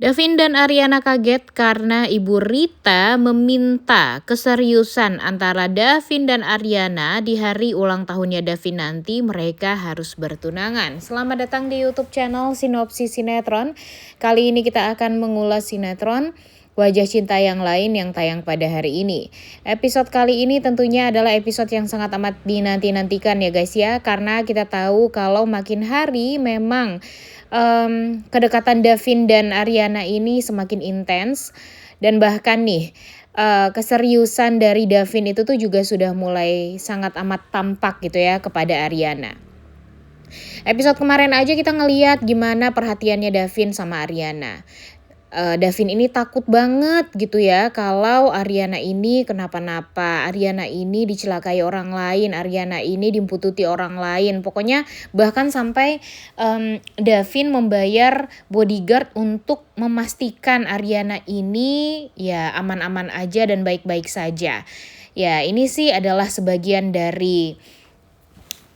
Davin dan Ariana kaget karena Ibu Rita meminta keseriusan antara Davin dan Ariana di hari ulang tahunnya Davin nanti mereka harus bertunangan. Selamat datang di YouTube channel Sinopsis Sinetron. Kali ini kita akan mengulas sinetron Wajah Cinta Yang Lain yang tayang pada hari ini. Episode kali ini tentunya adalah episode yang sangat amat dinanti-nantikan ya guys ya. Karena kita tahu kalau makin hari memang kedekatan Davin dan Ariana ini semakin intens. Dan bahkan nih keseriusan dari Davin itu tuh juga sudah mulai sangat amat tampak gitu ya kepada Ariana. Episode kemarin aja kita ngeliat gimana perhatiannya Davin sama Ariana. Davin ini takut banget gitu ya kalau Ariana ini kenapa-napa, Ariana ini dicelakai orang lain, Ariana ini dibututi orang lain. Pokoknya bahkan sampai Davin membayar bodyguard untuk memastikan Ariana ini ya aman-aman aja dan baik-baik saja. Ya ini sih adalah sebagian dari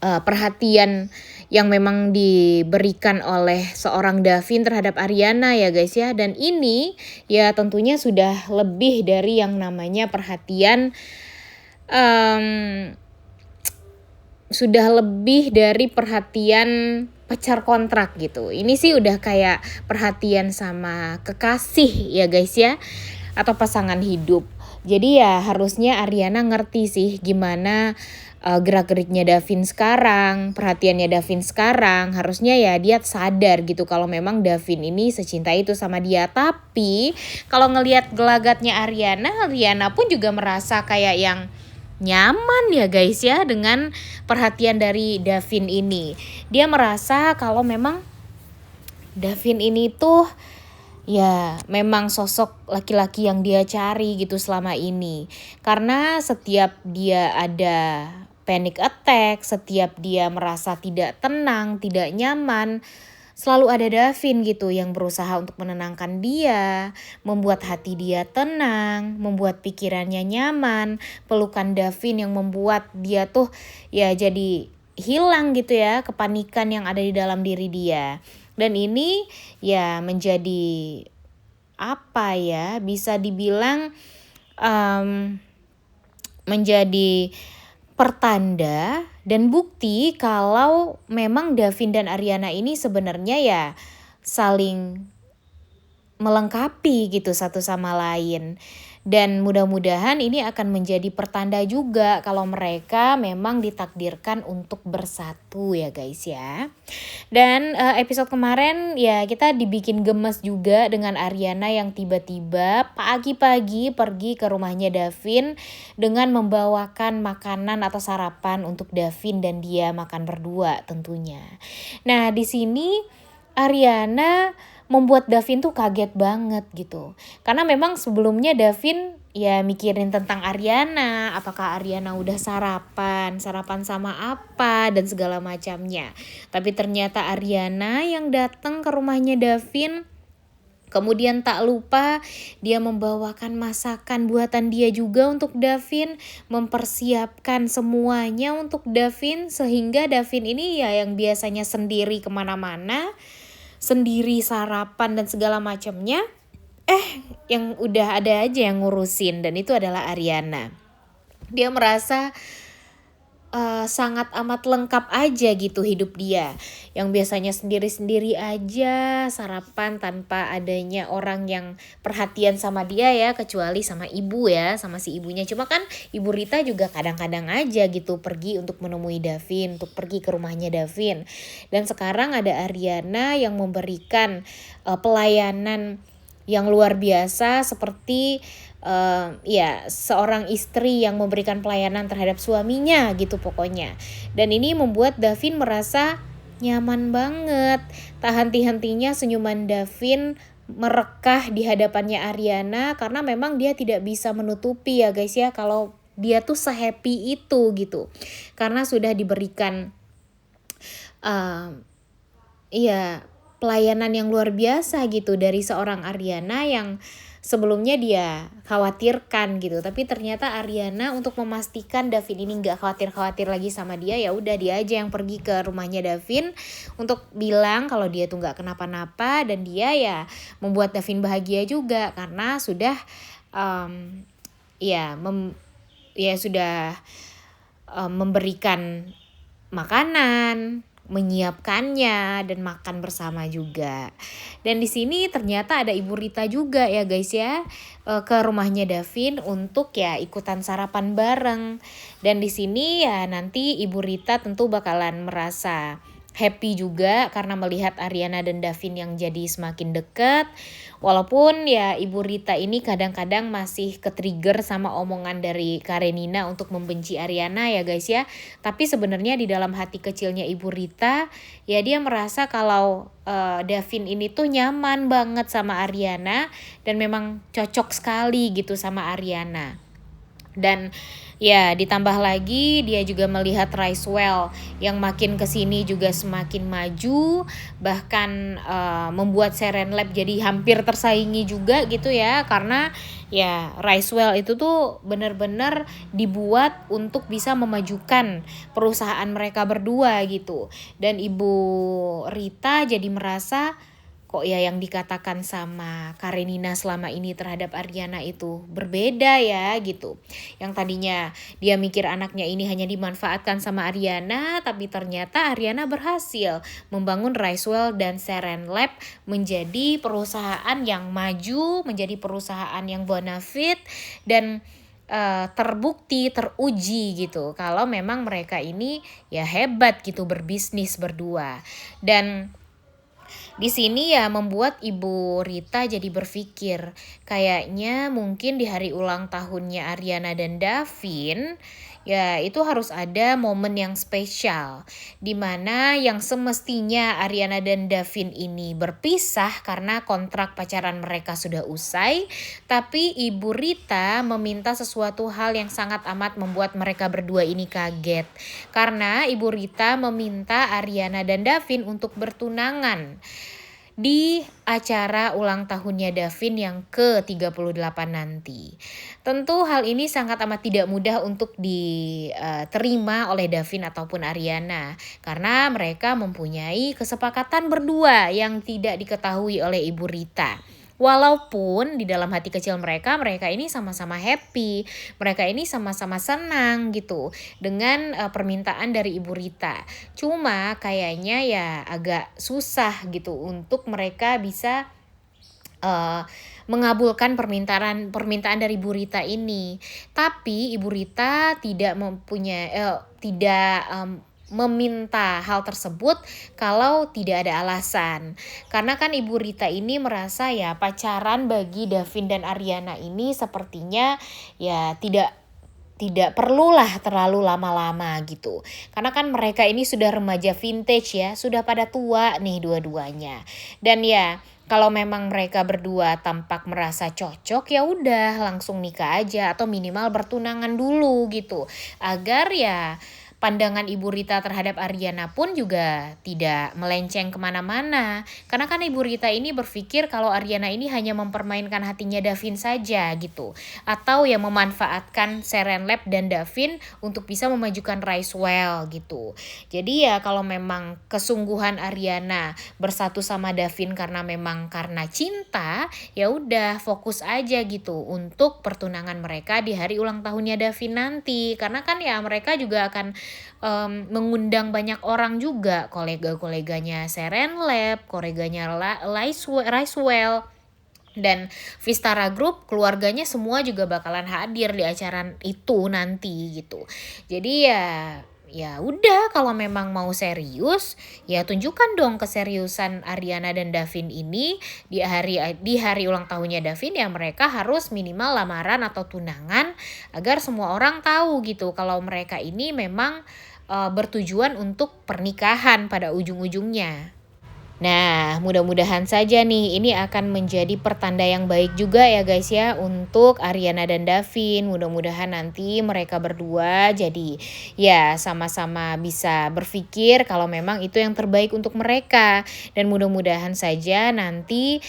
perhatian yang memang diberikan oleh seorang Davin terhadap Ariana ya guys ya. Dan ini ya tentunya sudah lebih dari yang namanya perhatian, sudah lebih dari perhatian pacar kontrak gitu. Ini sih udah kayak perhatian sama kekasih ya guys ya, atau pasangan hidup. Jadi ya harusnya Ariana ngerti sih gimana gerak-geriknya Davin sekarang, perhatiannya Davin sekarang. Harusnya ya dia sadar gitu kalau memang Davin ini secinta itu sama dia. Tapi kalau ngelihat gelagatnya Ariana, Ariana pun juga merasa kayak yang nyaman ya guys ya dengan perhatian dari Davin ini. Dia merasa kalau memang Davin ini tuh ya memang sosok laki-laki yang dia cari gitu selama ini. Karena setiap dia ada panic attack, setiap dia merasa tidak tenang, tidak nyaman, selalu ada Davin gitu yang berusaha untuk menenangkan dia, membuat hati dia tenang, membuat pikirannya nyaman. Pelukan Davin yang membuat dia tuh ya jadi hilang gitu ya kepanikan yang ada di dalam diri dia. Dan ini ya menjadi apa ya, bisa dibilang menjadi pertanda dan bukti kalau memang Davin dan Ariana ini sebenarnya ya saling melengkapi gitu satu sama lain. Dan mudah-mudahan ini akan menjadi pertanda juga kalau mereka memang ditakdirkan untuk bersatu ya guys ya. Dan episode kemarin ya kita dibikin gemes juga dengan Ariana yang tiba-tiba pagi-pagi pergi ke rumahnya Davin dengan membawakan makanan atau sarapan untuk Davin dan dia makan berdua tentunya. Nah di sini Ariana membuat Davin tuh kaget banget gitu. Karena memang sebelumnya Davin ya mikirin tentang Ariana, apakah Ariana udah sarapan sama apa dan segala macamnya. Tapi ternyata Ariana yang datang ke rumahnya Davin. Kemudian tak lupa dia membawakan masakan buatan dia juga untuk Davin, mempersiapkan semuanya untuk Davin sehingga Davin ini ya yang biasanya sendiri kemana-mana, sendiri sarapan dan segala macamnya, yang udah ada aja yang ngurusin dan itu adalah Ariana. Dia merasa sangat amat lengkap aja gitu hidup dia. Yang biasanya sendiri-sendiri aja sarapan tanpa adanya orang yang perhatian sama dia ya, kecuali sama ibu ya, sama si ibunya. Cuma kan Ibu Rita juga kadang-kadang aja gitu pergi untuk menemui Davin, untuk pergi ke rumahnya Davin. Dan sekarang ada Ariana yang memberikan pelayanan yang luar biasa seperti ya seorang istri yang memberikan pelayanan terhadap suaminya gitu pokoknya. Dan ini membuat Davin merasa nyaman banget. Tak henti-hentinya senyuman Davin merekah di hadapannya Ariana karena memang dia tidak bisa menutupi ya guys ya kalau dia tuh sehappy itu gitu. Karena sudah diberikan ya pelayanan yang luar biasa gitu dari seorang Ariana yang sebelumnya dia khawatirkan gitu. Tapi ternyata Ariana untuk memastikan Davin ini nggak khawatir-khawatir lagi sama dia, ya udah dia aja yang pergi ke rumahnya Davin untuk bilang kalau dia tuh nggak kenapa-napa, dan dia ya membuat Davin bahagia juga karena sudah um, ya ya sudah memberikan makanan, menyiapkannya dan makan bersama juga. Dan di sini ternyata ada Ibu Rita juga ya guys ya, ke rumahnya Davin untuk ya ikutan sarapan bareng. Dan di sini ya nanti Ibu Rita tentu bakalan merasa happy juga karena melihat Ariana dan Davin yang jadi semakin dekat. Walaupun ya Ibu Rita ini kadang-kadang masih ke-trigger sama omongan dari Karenina untuk membenci Ariana ya guys ya. Tapi sebenarnya di dalam hati kecilnya Ibu Rita ya dia merasa kalau Davin ini tuh nyaman banget sama Ariana dan memang cocok sekali gitu sama Ariana. Dan ya ditambah lagi dia juga melihat Ricewell yang makin kesini juga semakin maju, bahkan membuat Serenlab jadi hampir tersaingi juga gitu ya, karena ya Ricewell itu tuh benar-benar dibuat untuk bisa memajukan perusahaan mereka berdua gitu. Dan Ibu Rita jadi merasa kok ya yang dikatakan sama Karenina selama ini terhadap Ariana itu berbeda ya gitu. Yang tadinya dia mikir anaknya ini hanya dimanfaatkan sama Ariana, tapi ternyata Ariana berhasil membangun Ricewell dan Serenlab menjadi perusahaan yang maju, menjadi perusahaan yang bonafit dan terbukti, teruji gitu kalau memang mereka ini ya hebat gitu berbisnis berdua. Dan di sini ya membuat Ibu Rita jadi berpikir, kayaknya mungkin di hari ulang tahunnya Ariana dan Davin, ya itu harus ada momen yang spesial. Dimana yang semestinya Ariana dan Davin ini berpisah karena kontrak pacaran mereka sudah usai. Tapi Ibu Rita meminta sesuatu hal yang sangat amat membuat mereka berdua ini kaget. Karena Ibu Rita meminta Ariana dan Davin untuk bertunangan di acara ulang tahunnya Davin yang ke-38 nanti. Tentu hal ini sangat amat tidak mudah untuk diterima oleh Davin ataupun Ariana karena mereka mempunyai kesepakatan berdua yang tidak diketahui oleh Ibu Rita. Walaupun di dalam hati kecil mereka ini sama-sama happy, mereka ini sama-sama senang gitu dengan permintaan dari Ibu Rita. Cuma kayaknya ya agak susah gitu untuk mereka bisa mengabulkan permintaan dari Ibu Rita ini. Tapi Ibu Rita tidak meminta hal tersebut kalau tidak ada alasan. Karena kan Ibu Rita ini merasa ya pacaran bagi Davin dan Ariana ini sepertinya ya tidak perlulah terlalu lama-lama gitu. Karena kan mereka ini sudah remaja vintage ya, sudah pada tua nih dua-duanya. Dan ya kalau memang mereka berdua tampak merasa cocok, ya udah langsung nikah aja atau minimal bertunangan dulu gitu. Agar ya pandangan Ibu Rita terhadap Ariana pun juga tidak melenceng kemana-mana. Karena kan Ibu Rita ini berpikir kalau Ariana ini hanya mempermainkan hatinya Davin saja gitu. Atau yang memanfaatkan Serenlab dan Davin untuk bisa memajukan Ricewell gitu. Jadi ya kalau memang kesungguhan Ariana bersatu sama Davin karena cinta, ya udah fokus aja gitu untuk pertunangan mereka di hari ulang tahunnya Davin nanti. Karena kan ya mereka juga akan mengundang banyak orang juga, kolega-koleganya Serenlab, koleganya Ricewell, dan Vistara Group keluarganya semua juga bakalan hadir di acara itu nanti gitu. Jadi ya udah kalau memang mau serius ya tunjukkan dong keseriusan Ariana dan Davin ini di hari ulang tahunnya Davin, ya mereka harus minimal lamaran atau tunangan agar semua orang tahu gitu kalau mereka ini memang bertujuan untuk pernikahan pada ujung-ujungnya. Nah, mudah-mudahan saja nih ini akan menjadi pertanda yang baik juga ya guys ya untuk Ariana dan Davin. Mudah-mudahan nanti mereka berdua jadi ya sama-sama bisa berpikir kalau memang itu yang terbaik untuk mereka. Dan mudah-mudahan saja nanti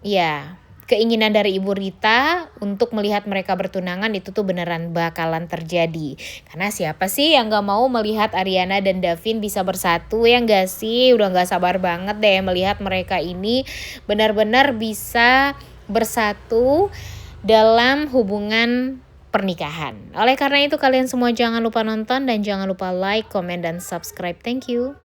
ya keinginan dari Ibu Rita untuk melihat mereka bertunangan itu tuh beneran bakalan terjadi. Karena siapa sih yang gak mau melihat Ariana dan Davin bisa bersatu ya nggak sih? Udah gak sabar banget deh melihat mereka ini benar-benar bisa bersatu dalam hubungan pernikahan. Oleh karena itu kalian semua jangan lupa nonton dan jangan lupa like, comment, dan subscribe. Thank you.